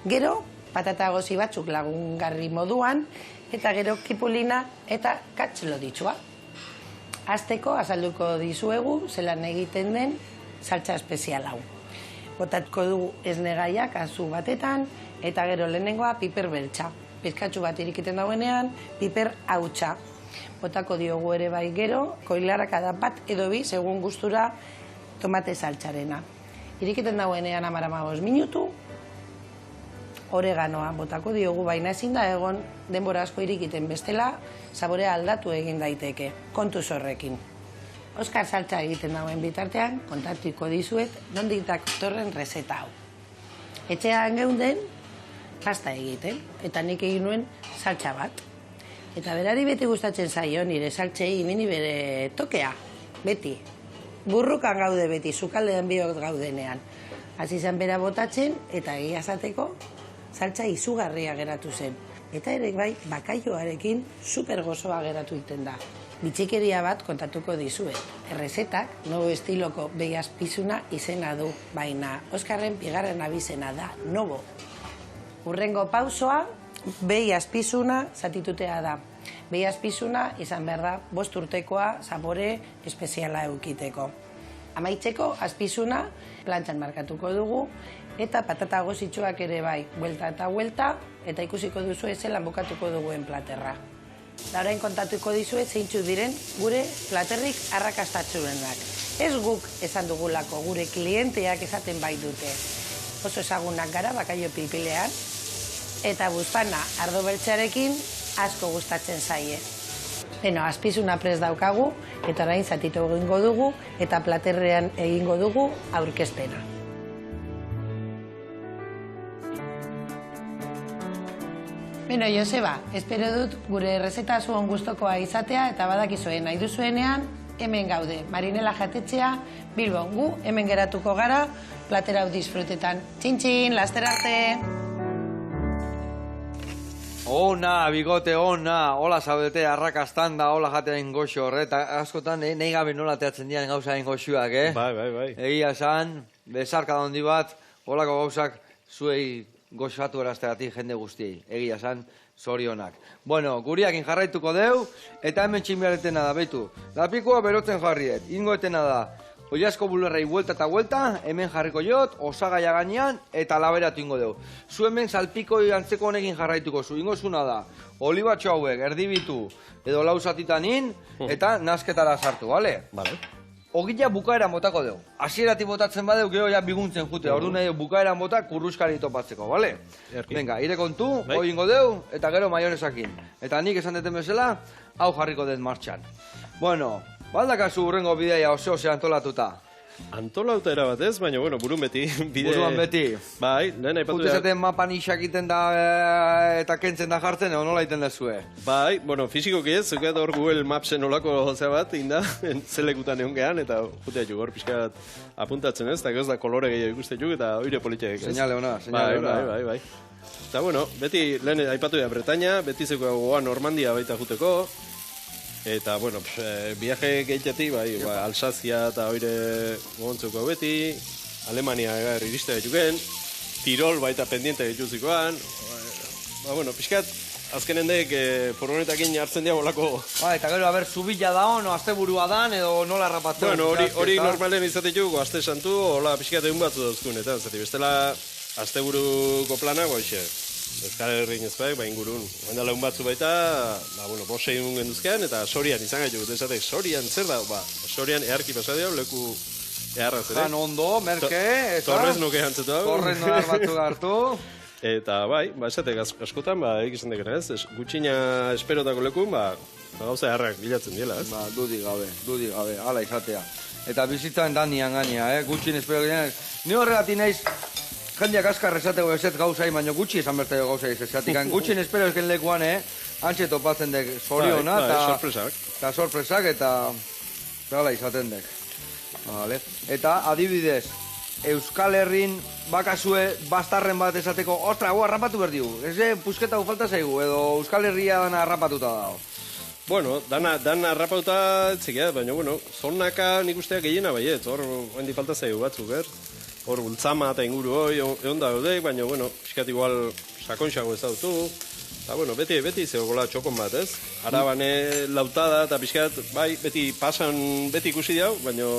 Gero, patata gozi batzuk lagungarri moduan, eta gero kipulina eta katxloditxua. Hasteko azalduko dizuegu, zelan egiten den saltza espezial hau. Botatuko dugu esne gaiak azu batetan, eta gero lehenengoa piper beltza. Pizkatxu bat irikiten dauenean, piper hautsa. Botako diogu ere bai gero, koilarakada bat edo bi, segun gustura, tomate saltxarena. Irikiten dauenean 10-15 minutu, oreganoa botako diogu, baina ezin da egon denbora asko irikiten bestela, saborea aldatu egin daiteke, kontuz horrekin. Oskar saltza egiten dauen bitartean, kontatuko dizuet, nondik datorren rezeta hau. Etxean geunden, pasta egiten, eta nik egin nuen saltza bat. Eta berari beti gustatzen zaio, nire saltzei imini bere tokea, beti. Burrukan gaude beti, sukaldean biok gaudenean. Hasi zen bera botatzen, eta egia esateko, saltza izugarria geratu zen. Eta ere bai, bakaioarekin super gozoa geratu iten da. Bitxikeria bat kontatuko dizuet. Errezetak, nobo estiloko behi azpizuna izena du, baina Oskarren bigarren abizena da, nobo. Hurrengo pausoa, behi azpizuna zatitutea da. Behi azpizuna izan behar da 5 urtekoa zapore espeziala eukiteko. Amaitzeko azpizuna plantxan markatuko dugu eta patata gozitxoak ere bai, buelta eta buelta, eta ikusiko duzu zelan bukatuko duguen platerra. Da orain kontatuko dizuet zeintzuk diren gure platerrik arrakastatsuenak. Ez guk esan dugulako, gure klienteak esaten bai dute. Oso ezagunak gara bakaio pilpilean, eta buzpana ardo beltzarekin asko gustatzen zaie. Beno, azpizuna prest daukagu, eta orain zatitu egingo dugu, eta platerrean egingo dugu aurkezpena. Beno, Joseba, espero dut gure errezeta zuen gustokoa izatea, eta badakizuen nahi duzuenean, hemen gaude, Marinela jatetxea, Bilbon, gu hemen geratuko gara, platera hau disfrutetan. Txin-txin, laster arte! Ona, bigote, ona, hola zaudete, arrakastan da, hola jatean goxo horre, eta askotan nahi gabe nola teatzen dian gauzaren goxuak, Bai. Egia esan, bezarka da hondi bat, holako gauzak zuei goxatu eraztegatik jende guztiei, egia esan, zorionak. Bueno, guriakin jarraituko deu, eta hemen txinbiaretena da, beitu. Lapikoa berotzen jarriet, ingoetena da, oiazko bulerrei buelta eta buelta, hemen jarriko jot, osagaia gainean, eta laberatu ingo deu. Zu hemen salpiko antzeko honekin jarraituko zu, ingo zuna da, olibatxo hauek, erdibitu, edo lausatitanin, eta nasketara sartu, bale? Bale. Ogila bukaera motako deu. Hasieratik botatzen badeu, gero ja biguntzen jute, ordu nahi bukaera mota kurruskari topatzeko, bale? Venga, ire kontu, hoi ingo deu, eta gero maionesakin. Eta nik esan deten bezala, hau jarriko den martxan. Bueno, baldakazu urrengo bideia oso antolatuta. Antolauta erabatez, baina, bueno, burun beti. Buruan beti. Bai, lehen aipatu da. Putezaten mapan isak iten da eta kentzen da jartzen, edo nola iten da zue? Bai, bueno, fizikoki ez, zukeat hor Google Mapsen olako zea bat, inda, zelekutan egon gehan, eta jutea juk hor pixkat apuntatzen ez, eta gero da kolore gehiago ikuste juk, eta oire politiak ez. Señale ona, señale ona. Bai. Eta, bueno, beti, lehen aipatu da Bretaña, beti zeko gogoa Normandia baita juteko, eta, bueno, viaje gehitetik, bai, Alsazia eta oire gogontzuko beti, Alemania iriste juken, Tirol baita pendiente dituzikoan, bueno, pixkat, azkenen dek furgonetakin hartzen dira bolako... Eta gero, zubila da hon, asteburua dan, edo nola rapatu? Bueno, hori normalen izatetuk, aste santu, hola pixkat egun batzu dauzkun, eta zati bestela, asteburuko plana, goixe. Euskal Herriin ezpaik, ingurun. Oindala un batzu baita, bueno, 5-6 egun genduzkean, eta Sorian izan gaitu, esatek, Sorian zer da, Sorian eharki pasadio, leku eharraz ere. Ondo, merke, eta... Torrez nuke jantzetu hau. Torrez noar batu gartu. Eta bai, esatek, askotan, egizan dekena ez, gutxina esperotako lekun, gauza eharrak bilatzen diela, ez? Dudi gabe, ala izatea. Eta bizitzan danian gaina, gutxin espero genean. Ni horregatik naiz, jendeak askar esateko ezet gauzai, baina gutxi esan bertaio gauzai esatik. Gutxin espero ezken lekuan, antxe topatzen dek zoriona, eta sorpresak, eta ala izaten dek. Eta adibidez, Euskal Herrin bakazue bastarren bat esateko, ostra, harrapatu behar digu. Ez pusketa falta zaigu, edo Euskal Herria dana harrapatuta dago. Bueno, dan harrapatuta etzikia, baina, bueno, zonaka nik usteak gehiena baiet, hor hendi falta zaigu batzuk, hor bultzama eta inguru hoi, egon da gaudek, baina, bueno, pixkat igual sakontxago ez dautu, eta, bueno, beti zegoela txokon bat, ez? Arabane lautada eta pixkat, bai, beti pasan, beti ikusi diau, baina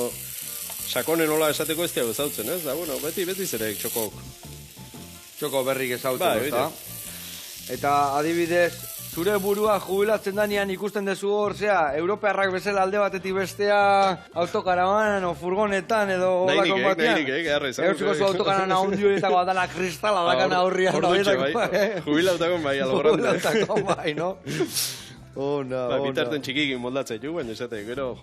sakonen hola esateko ez diago ezautzen, ez? Da, bueno, beti zerek txokok. Txoko berrik ezautzen, ez da? Eta adibidez, zure burua jubilatzen danean ikusten dezu hor, Europearrak bezala alde batetik bestea autokaravanan o furgonetan edo olako batean. Nahirik, garra izan. Eutziko zu autokaravanan ahondiuretako adana kristala dakana horrian. Jubilautakon bai, alboranda. Jubilautakon bai, no? Ona. Bitarten txikikin moldatzea ju, baina esate, gero,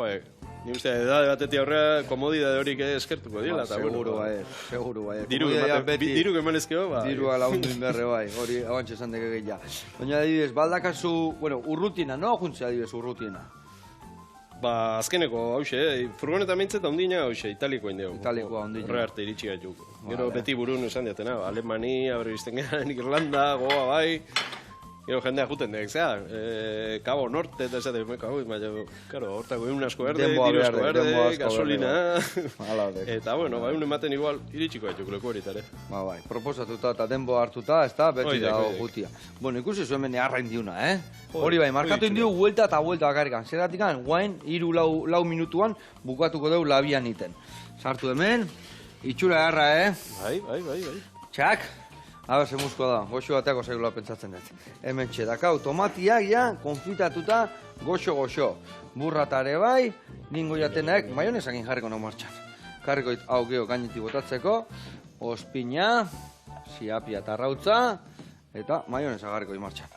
ni uste, edade batetik aurrea komodidade horik eskertuko dira. Seguro bai. Diru emanezkeo, bai. Dirua launduin berre bai, hori abantxe esan deke gehiagia. Baina adibidez, baldakazu, urrutina, no? Juntzea adibidez urrutina. Azkeneko, hause, furgoneta mintzeta ondina, hause, italikoa indegu. Italikoa ondina. Horre arte iritsi gaituk. Gero beti burun esan diatena, Alemania, berrizten gehan, Irlanda, Goa, bai. Gero jendea juten dek, zea, Cabo Norte eta esate, baina, karo, hortako egun asko berde, Denboa diru asko berde, denboa berde, asko gasolina, Hala dek. eta, bueno, egun ematen igual, iritsiko baituk leku horitare. Bai, proposatuta eta denbo hartuta, ez da, beti Oidek, dago oidek. gutia. Bueno, ikusi zuen bene arra indiuna, Hori bai, markatu indiu vuelta eta vuelta bakarrikan. Zeratik guain, 3-4 minutuan bukatuko dugu labian iten. Sartu hemen, itxura erra, Bai. Txak! Habe, zemuzkoa da, goxo bateako zaigula pentsatzen dut. Hemen txedakau, tomatiak ja, konfitatuta, goxo. Burratare bai, ningo jatenak, maionezakin jarriko nago martxan. Karriko hau geho gainetik botatzeko, ospina, siapia eta arrautza, eta maioneza jarriko martxan.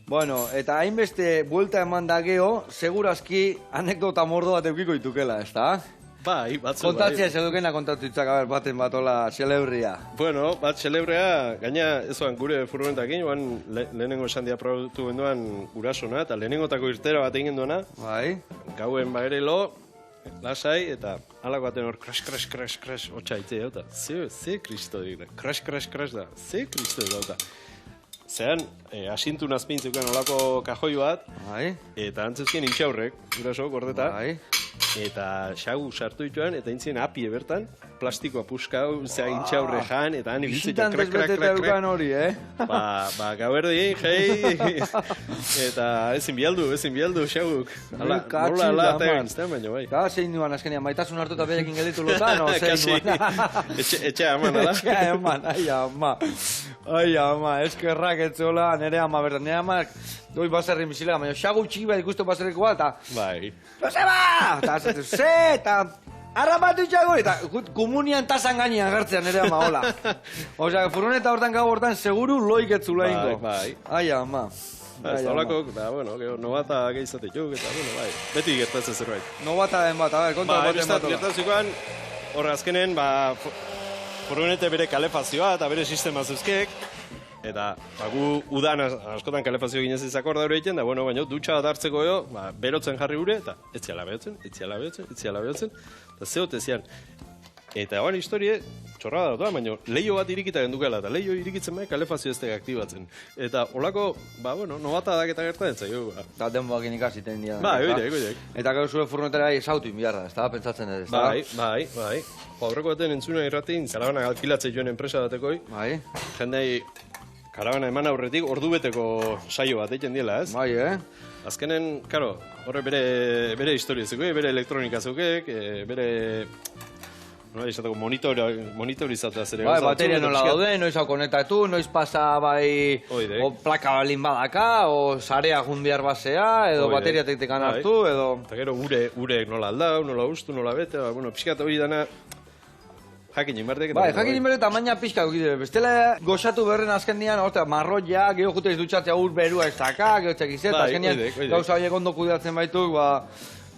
Bueno, eta hainbeste buelta eman da geho, segurazki anekdota mordo bat eukiko ditukela, ez da? Bai, batzu bai. Kontatzea ez edukena kontatu itzak, baten batola celebria. Bueno, bat celebrea, gaina ez oan gure furgonetakin, oan lehenengo esan dia probatu genduan gurasona, eta lehenengotako irtera bat egin duena, Bai? gauen baerelo, lasai, eta halako baten hor, crash, hotxa itzea, eta ze kristo dira, crash da, ze kristo dira, zean, asintu nazpintzuken olako kajoi bat, Bai? eta antzuzkien intxaurrek, guraso, gordeta, Bai? eta xagu sartu dituan, eta intzien apie bertan, plastikoa puskau, zea intxaurre jan, eta han ibiltzen Bizitan desbeteta eukan hori, Ba, gauerdi, hei, eta ezin bialdu, xaguk. Katxi Nola da, eta man. egizten, baina bai. Eta zein duan azkenean, maitasun hartu eta berekin gelditu lotan, o zein Kasi, duan? etxea eman, ala? Etxea eman, ai ama, eskerrak etzola, nere ama, berda, nere ama, doi baserri misilega, baina xagu txiba ikustu baserriko bat, eta, Bai. Joseba! Eta, eta, arrapatu txago, eta komunian tasan gainean gertzean nere ama, hola. Osea, furgoneta hortan gau hortan, seguru loik etzula ingo. Bai. Ai ama. Ez da olako, da, bueno, nobata gehizatik juk, eta, bueno, bai. Beti gertatzen zerbait. No bata den bat, a ver, konta baten bat. Gertatzikoan, hor azkenen, furgonete bere kalefazioa eta bere sistema zuzkek, eta gu udan askotan kalefazio ginez izakor daure egiten, da, bueno, baina dutxa bat hartzeko jo, berotzen jarri gure, eta etziala behotzen, eta zehote zian. Eta hoan historie, txorra da, baina leio bat irikita gendukela, eta leio irikitzen bai kalefazio ez aktibatzen. Eta holako, bueno, nobata daketa gertatzen zaio. Eta denboakin ikasiten dira. Ba, oidek. Eta gero zure furgonetera esautu inbiarra, ez da, pentsatzen ez da? Bai. Aurreko baten entzuna irratin, zarabana alkilatzen joan enpresa batekoi. Bai. Jendei, karabana eman aurretik ordubeteko saio bat egiten diela, ez? Bai, Azkenen, karo, horre bere historia zukek, bere elektronika zukek, bere... No, izateko monitorizatu zere. Bai, bateria nola daude, noiz hau konektatu, noiz pasa bai Oidek. o plaka balin badaka, o sarea junbiar basea, edo Oidek. bateria tektekan Bai. hartu, edo... Eta gero urek nola aldau, nola ustu, nola bete, bueno, pixkat hori dana jakin inbertek. Bai, jakin inbere tamaina pixka dukide. Bestela goxatu berren azken dian, orta, marroia, geho jute izdutxatzea ur berua ez daka, geho txekizet, Bai, azken dian, oidek. gauza horiek ondo kudeatzen baituk,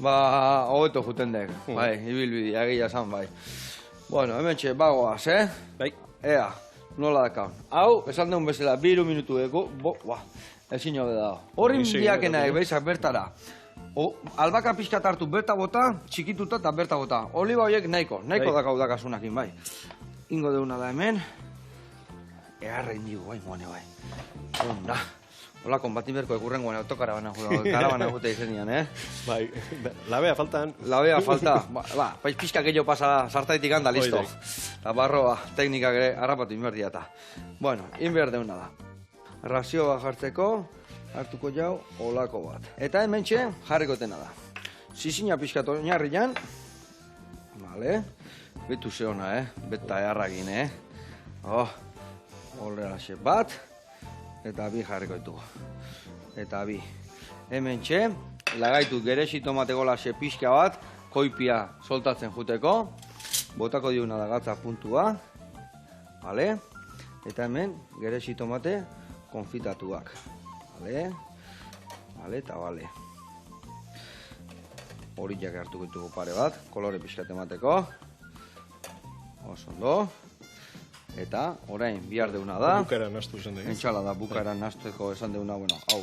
hobeto juten dek. Bai, ibilbidi, egia esan, bai. Bueno, hemen txe, bagoaz, Bai. Ea, nola dakaun. Hau, esan deun bezala, 2 minutu eko, ezin hobe da. Horin Ezin diakenak, hobe da. beizak bertara. Albaka pixkat hartu berta bota, txikituta eta berta bota. Oliba horiek nahiko Bai. dakau dakasunakin, bai. Ingo deuna da hemen. Earra indigu, bai, moane, bai. Onda. Hola, konbatin berko ekurrengoan autokarabana jute izenian, Bai, labea faltan. Labea falta, paiz pixka gehiago pasa sartaitik handa, listo. Oidek. Eta barroa, teknikak ere harrapatu inberdia eta. Bueno, inber deuna da. Razio bat jartzeko, hartuko jau, olako bat. Eta hemen txe, jarriko tena da. Zizina pixkat oinarrian. Vale. Betu ze ona, beta eharragin, Horrela xe bat. Eta bi jarriko ditugu. Eta bi. Hemen txe, lagaitu geresi tomateko laxe pixka bat, koipia soltatzen juteko. Botako diuna da gatza puntua. Vale? Eta hemen geresi tomate konfitatuak. Vale? Vale eta vale. Horiak hartuko ditugu pare bat, kolore pixkat emateko. Oso ondo. Eta orain bihar deuna da. Bukara nastu zen da. Entxala da bukara nasteko esan deuna, bueno, hau,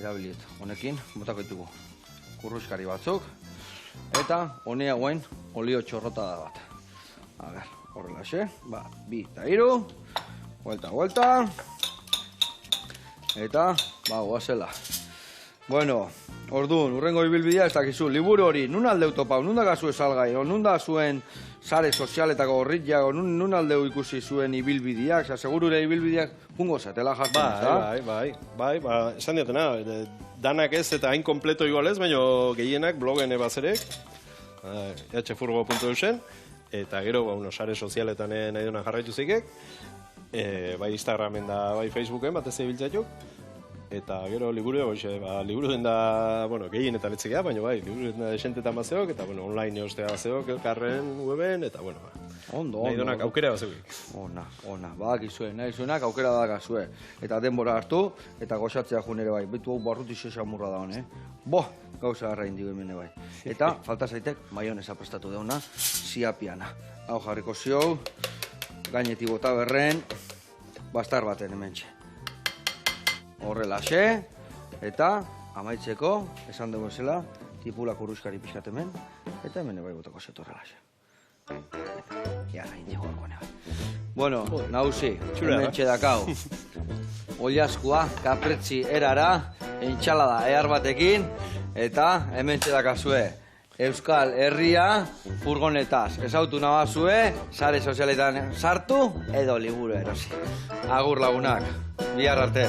erabiliet. Honekin, botako ditugu kurruskari batzuk. Eta honea guen olio txorrota da bat. A ber, horrela xe, 2 eta 3. Vuelta. Eta, goazela. Bueno, orduan, urrengo ibilbidea ez dakizu, liburu hori, nun aldeu topau, nun dagazu esalgai, nun da zuen sare sozialetako horritxak, nun aldeu ikusi zuen ibilbideak, segurure ibilbideak jungo zatela jartzen, Bai, esan diatena, danak ez eta hain kompleto igual ez, baina gehienak blogen ebazerek, ehfurgo.eusen, eta gero, sare sozialetan nahi duna jarraitu zikek, bai Instagramen da, bai Facebooken, batez ebiltzatuk, eta gero liburu den da, gehienetan etzekea, baina bai, liburu den da esentetan bazeok, eta online eostea bazeok, elkarren weben, eta ondo, nahi donak aukera bazeuk. Ona, badakizue, nahi zuenak aukera badakazue. Eta denbora hartu, eta gozatzea jun ere bai. Bitu hau barruti xesamurra da hone, gauza garra indigo hemen bai. Eta, falta zaitek, maionesa prestatu deuna, ziapiana. Hau jarriko ziou, gaineti bota berren, bastar baten hementxe. Horrelaxe, eta amaitzeko, esan dugu zela, tipulak urruzkari pixkat hemen, eta hemen bai botako zetu horrelaxe. Jarra, indigo horko neba. Bueno, nauzi, hemen txedakau. Oliaskua, kapretzi erara, entxalada ehar batekin, eta hemen txedakazue. Euskal Herria furgonetaz. Ezautu nabazue, sare sozialetan sartu, edo liburu erosi. Agur lagunak, bihar arte.